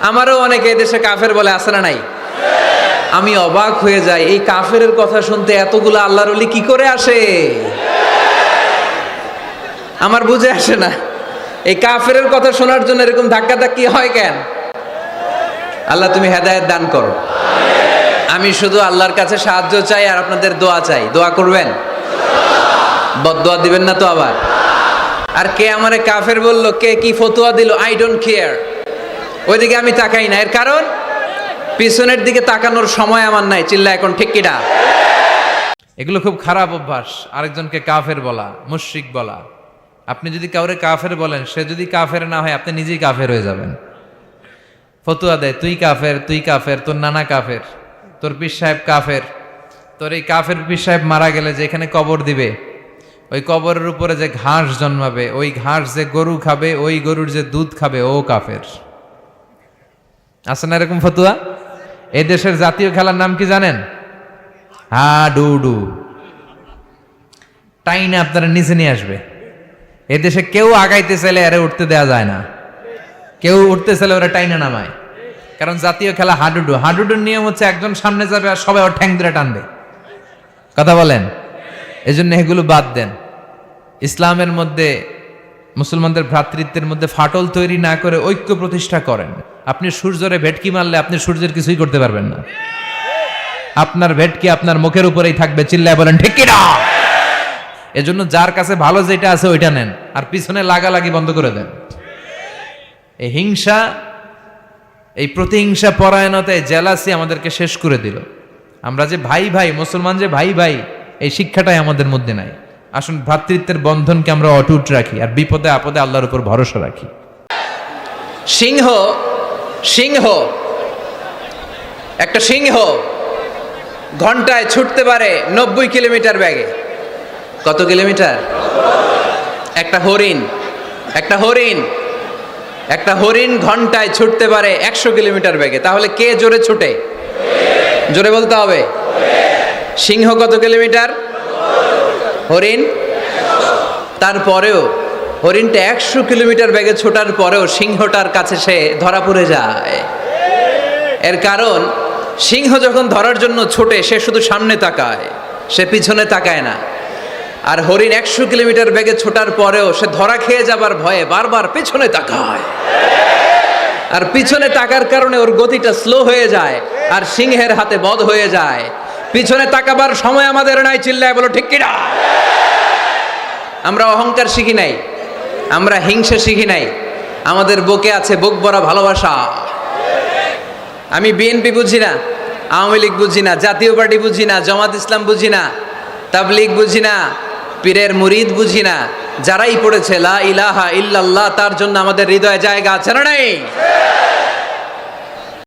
আমারও অনেকে দেশে কাফের বলে, আছে না নাই? আমি অবাক হয়ে যাই, এই কাফেরের কথা শুনতে এতগুলো আল্লাহর ওলি কি করে আসে? আমার বুঝে আসে না, এই কাফেরের কথা শোনার জন্য এরকম ধাক্কা ধাক্কি হয় কেন? আল্লাহ তুমি হেদায়েত দান করো। আমি শুধু আল্লাহর কাছে সাহায্য চাই আর আপনাদের দোয়া চাই। দোয়া করবেন, বদদোয়া দিবেন না তো আবার। আর কে আমারে কাফের বললো, কে কি ফতোয়া দিল, আই ডোন্ট কেয়ার, ওইদিকে আমি তাকাই না। এর কারণ পিছনের দিকে তাকানোর সময় আমার নাই। চিল্লা এখন ঠিক কিনা? এগুলো খুব খারাপ অভ্যাস, আরেকজনকে কাফের বলা, মুশরিক বলা। আপনি যদি কাউরে কাফের বলেন, সে যদি কাফের না হয় আপনি নিজেই কাফের হয়ে যাবেন। ফতোয়া দেয়, তুই কাফের, তুই কাফের, তোর নানা কাফের, তোর পীর সাহেব কাফের, তোর এই কাফের পীর সাহেব মারা গেলে যে এখানে কবর দিবে, ওই কবরের উপরে যে ঘাস জন্মাবে, ওই ঘাস যে গরু খাবে, ওই গরুর যে দুধ খাবে, ও কাফের। আছে না এরকম ফতোয়া? এই দেশের জাতীয় খেলার নাম কি জানেন? হাডুডু। টাইনা আপনারা নিচে নিয়ে আসবে। এদেশে কেউ আগাইতে চাইলে আরে উঠতে দেয়া যায় না, কেউ উঠতে চাইলে ওরা টাইনা নামায়। কারণ জাতীয় খেলা হাডুডু। হাডুডুর নিয়ম হচ্ছে একজন সামনে যাবে আর সবাই ওর ঠ্যাং ধরে টানবে। কথা বলেন? এজন্য এগুলো বাদ দেন। ইসলামের মধ্যে, মুসলমানদের ভ্রাতৃত্বের মধ্যে ফাটল তৈরি না করে ঐক্য প্রতিষ্ঠা করেন। আপনি সূর্যরে ভেটকি মারলে আপনি সূর্যের কিছুই করতে পারবেন না। আপনার ভেটকি আপনার মুখের উপরেই থাকবে। চিল্লায় বলেন ঠিক কিনা? এজন্য যার কাছে ভালো যেটা আছে ওইটা নেন, আর পিছনে লাগালাগি বন্ধ করে দেন। এই হিংসা, এই প্রতিহিংসা পরায়ণতায় জেলাসি আমাদেরকে শেষ করে দিল। আমরা যে ভাই ভাই, মুসলমান যে ভাই ভাই, এই শিক্ষাটাই আমাদের মধ্যে নাই। আসুন ভ্রাতৃত্বের বন্ধনকে আমরা অটুট রাখি, আর বিপদে আপদে আল্লাহর উপর ভরসা রাখি। সিংহ, সিংহ, একটা সিংহ ঘন্টায় ছুটতে পারে 90 কিলোমিটার বেগে। কত কিলোমিটার? একটা হরিণ, একটা হরিণ, একটা হরিণ ঘন্টায় ছুটতে পারে 100 কিলোমিটার বেগে। তাহলে কে জোরে ছুটে? জোরে বলতে হবে। সিংহ কত কিলোমিটার? হরিণ। তারপরেও হরিণটা 100 কিলোমিটার বেগে ছোটার পরেও সিংহটার কাছে সে ধরা পড়ে যায়। এর কারণ সিংহ যখন ধরার জন্য ছোটে সে শুধু সামনে তাকায়, সে পিছনে তাকায় না। আর হরিণ 100 কিলোমিটার বেগে ছোটার পরেও সে ধরা খেয়ে যাবার ভয়ে বারবার পিছনে তাকায়। আর পিছনে তাকার কারণে ওর গতিটা স্লো হয়ে যায়, আর সিংহের হাতে বধ হয়ে যায়। পিছনে তাকাবার সময় আমাদের নাই। চিল্লায় বলো ঠিক কিনা? আমরা অহংকার শিখি নাই, আমরা হিংসা শিখি নাই। আমাদের বুকে আছে বুক ভরা ভালোবাসা। আমি বিএনপি বুঝি না, আওয়ামী লীগ বুঝি না, জাতীয় পার্টি বুঝি না, জামাত ইসলাম বুঝি না, তাবলীগ বুঝি না, পীরের মুরিদ বুঝি না। যারাই পড়েছে লা ইলাহা ইল্লাল্লাহ, তার জন্য আমাদের হৃদয়ে জায়গা আছে না নাই?